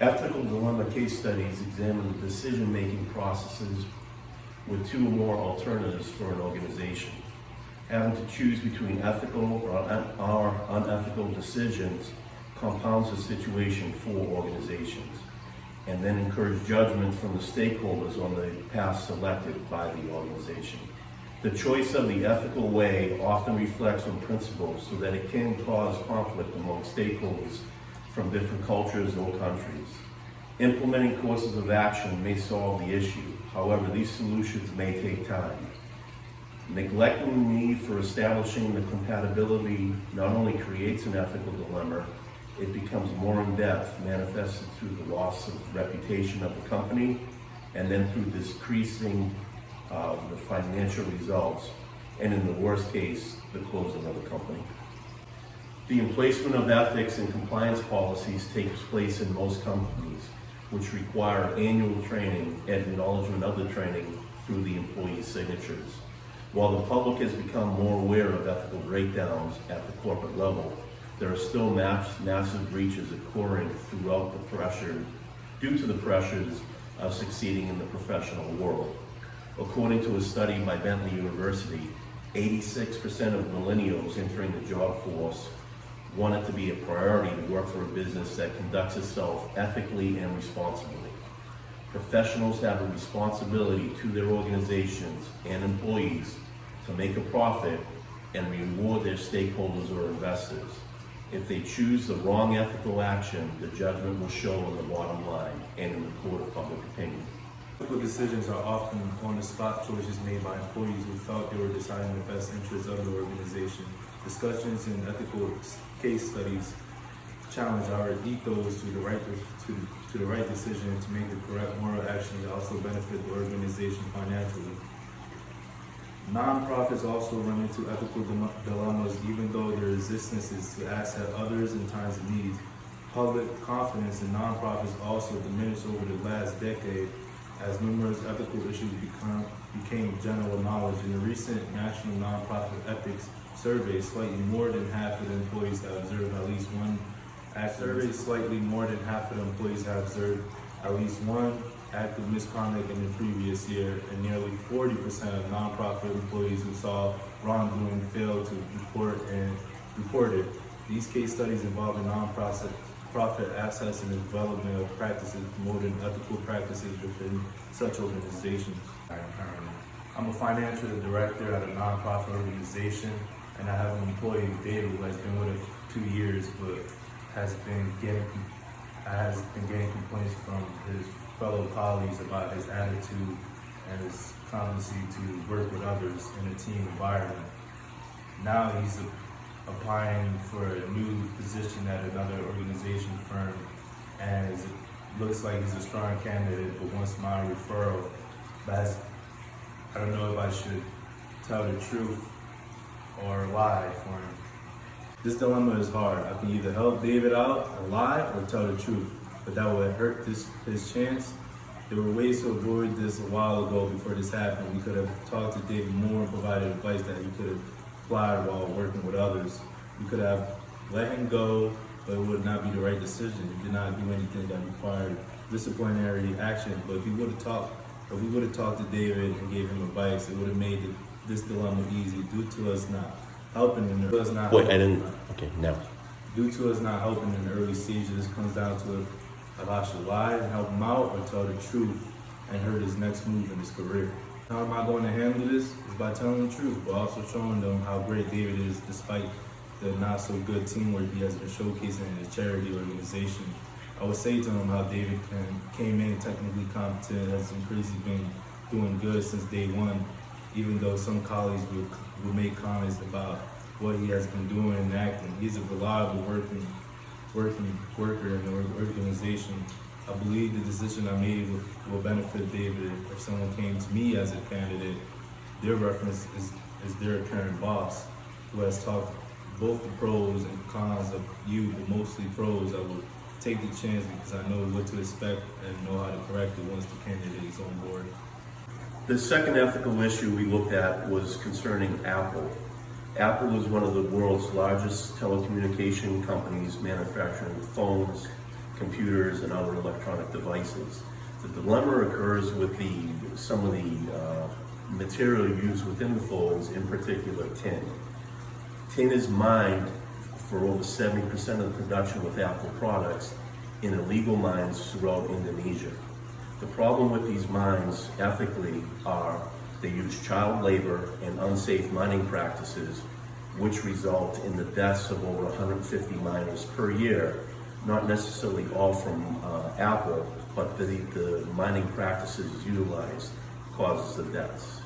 Ethical dilemma case studies examine the decision-making processes with two or more alternatives for an organization. Having to choose between ethical or unethical decisions compounds the situation for organizations, and then encourage judgment from the stakeholders on the path selected by the organization. The choice of the ethical way often reflects on principles so that it can cause conflict among stakeholders from different cultures or countries. Implementing courses of action may solve the issue. However, these solutions may take time. Neglecting the need for establishing the compatibility not only creates an ethical dilemma, it becomes more in-depth, manifested through the loss of reputation of the company, and then through decreasing the financial results, and in the worst case, the closing of the company. The emplacement of ethics and compliance policies takes place in most companies, which require annual training and acknowledgement of the training through the employee's signatures. While the public has become more aware of ethical breakdowns at the corporate level, there are still massive breaches occurring throughout the pressure, due to the pressures of succeeding in the professional world. According to a study by Bentley University, 86% of millennials entering the job force want it to be a priority to work for a business that conducts itself ethically and responsibly. Professionals have a responsibility to their organizations and employees to make a profit and reward their stakeholders or investors. If they choose the wrong ethical action, the judgment will show on the bottom line and in the court of public opinion. Ethical decisions are often on-the-spot choices made by employees who felt they were deciding the best interests of the organization. Discussions in ethical case studies challenge our ethos to the right decision and to make the correct moral action that also benefit the organization financially. Nonprofits also run into ethical dilemmas, even though their resistance is to asset others in times of need. Public confidence in nonprofits also diminished over the last decade as numerous ethical issues became general knowledge. In a recent national nonprofit ethics survey, slightly more than half of the employees have observed at least one act of misconduct in the previous year, and nearly 40% of nonprofit employees who saw wrongdoing failed to report it. These case studies involve nonprofit assets and the development of practices promoting ethical practices within such organizations. I'm a financial director at a nonprofit organization, and I have an employee, David, who has been with us 2 years, but has been getting complaints from his fellow colleagues about his attitude and his competency to work with others in a team environment. Now he's applying for a new position at another organization firm, and it looks like he's a strong candidate, but wants my referral. But I don't know if I should tell the truth or lie for him. This dilemma is hard. I can either help David out and lie or tell the truth, but that would hurt his chance. There were ways to avoid this a while ago before this happened. We could have talked to David more and provided advice that he could have applied while working with others. We could have let him go, but it would not be the right decision. He did not do anything that required disciplinary action. But if we would have talked to David and gave him advice, it would have made this dilemma easy. Due to us not helping in the Due to us not helping in the early stages, it comes down to if I should lie and help him out or tell the truth and hurt his next move in his career. How am I going to handle this? Is by telling the truth, but also showing them how great David is despite the not so good teamwork he has been showcasing in his charity organization. I would say to him how David came in technically competent, has increasingly been doing good since day one, even though some colleagues would make comments about what he has been doing and acting. He's a reliable working worker in the organization. I believe the decision I made will benefit David. If someone came to me as a candidate, their reference is their current boss, who has talked both the pros and cons of you, but mostly pros. I would take the chance because I know what to expect and know how to correct it once the candidate is on board. The second ethical issue we looked at was concerning Apple. Apple is one of the world's largest telecommunication companies, manufacturing phones, computers and other electronic devices. The dilemma occurs with some of the material used within the phones, in particular tin. Tin is mined for over 70% of the production with Apple products in illegal mines throughout Indonesia. The problem with these mines ethically are they use child labor and unsafe mining practices, which result in the deaths of over 150 miners per year, not necessarily all from Apple, but the mining practices utilized causes the deaths.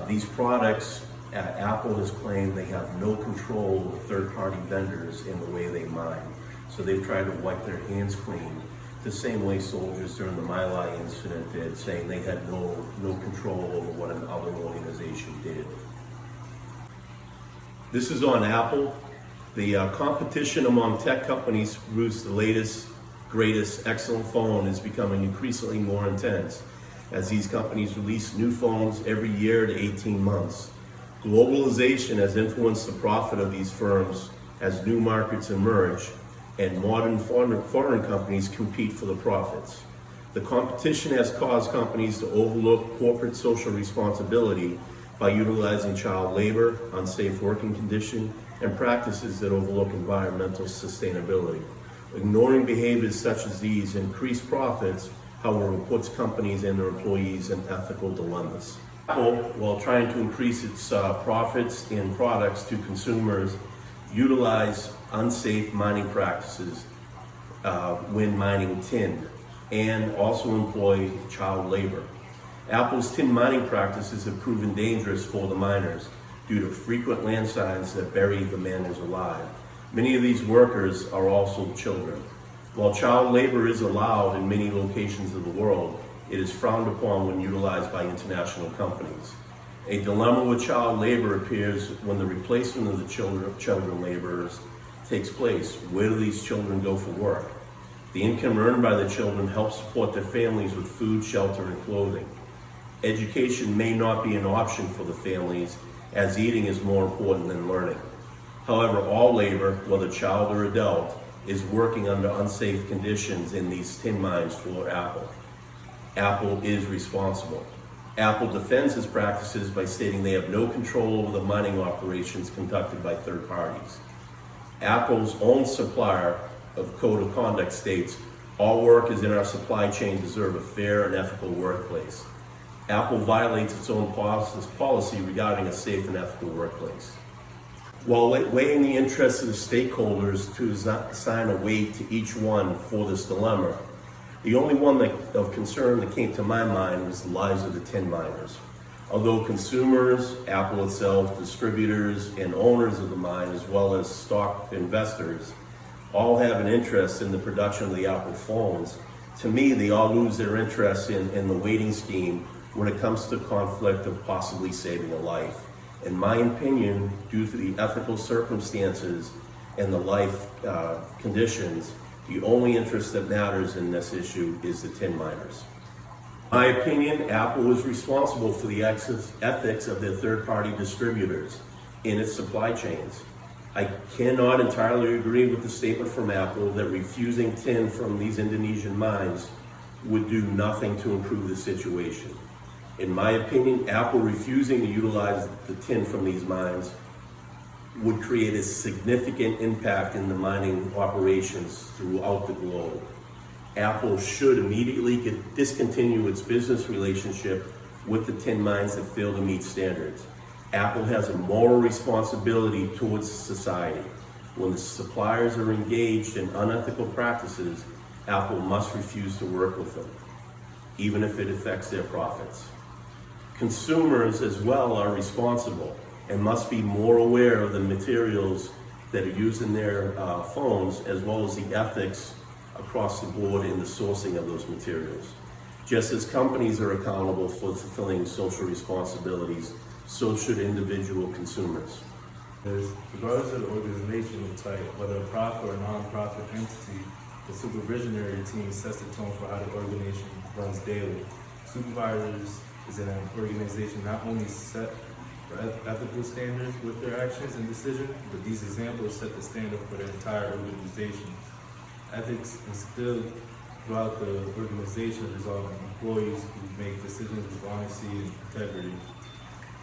These products, Apple has claimed they have no control over third-party vendors in the way they mine. So they've tried to wipe their hands clean, the same way soldiers during the My Lai incident did, saying they had no control over what another organization did. This is on Apple. The competition among tech companies to produce the latest, greatest, excellent phone is becoming increasingly more intense as these companies release new phones every year to 18 months. Globalization has influenced the profit of these firms as new markets emerge and modern foreign companies compete for the profits. The competition has caused companies to overlook corporate social responsibility by utilizing child labor, unsafe working conditions, and practices that overlook environmental sustainability. Ignoring behaviors such as these increase profits, however, puts companies and their employees in ethical dilemmas. Apple, while trying to increase its profits in products to consumers, utilize unsafe mining practices when mining tin, and also employ child labor. Apple's tin mining practices have proven dangerous for the miners due to frequent landslides that bury the miners alive. Many of these workers are also children. While child labor is allowed in many locations of the world, it is frowned upon when utilized by international companies. A dilemma with child labor appears when the replacement of the children laborers takes place. Where do these children go for work? The income earned by the children helps support their families with food, shelter, and clothing. Education may not be an option for the families, as eating is more important than learning. However, all labor, whether child or adult, is working under unsafe conditions in these tin mines for Apple. Apple is responsible. Apple defends its practices by stating they have no control over the mining operations conducted by third parties. Apple's own supplier of code of conduct states, all workers in our supply chain deserve a fair and ethical workplace. Apple violates its own policy regarding a safe and ethical workplace. While weighing the interests of the stakeholders to assign a weight to each one for this dilemma, the only one of concern that came to my mind was the lives of the tin miners. Although consumers, Apple itself, distributors, and owners of the mine, as well as stock investors, all have an interest in the production of the Apple phones, to me, they all lose their interest in the weighting scheme when it comes to conflict of possibly saving a life. In my opinion, due to the ethical circumstances and the life conditions, the only interest that matters in this issue is the tin miners. In my opinion, Apple is responsible for the ethics of their third-party distributors in its supply chains. I cannot entirely agree with the statement from Apple that refusing tin from these Indonesian mines would do nothing to improve the situation. In my opinion, Apple refusing to utilize the tin from these mines would create a significant impact in the mining operations throughout the globe. Apple should immediately discontinue its business relationship with the tin mines that fail to meet standards. Apple has a moral responsibility towards society. When the suppliers are engaged in unethical practices, Apple must refuse to work with them, even if it affects their profits. Consumers as well are responsible and must be more aware of the materials that are used in their phones, as well as the ethics across the board in the sourcing of those materials. Just as companies are accountable for fulfilling social responsibilities, so should individual consumers. Regardless of the organizational type, whether a profit or non-profit entity, the supervisionary team sets the tone for how the organization runs daily. Supervisors is in an organization not only set ethical standards with their actions and decisions, but these examples set the standard for the entire organization. ethics instilled throughout the organization result in employees who make decisions with honesty and integrity.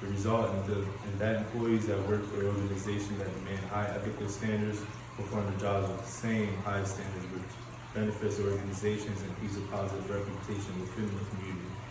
The result in that employees that work for an organization that demand high ethical standards perform the jobs with the same high standards, which benefits organizations and keeps a positive reputation within the community.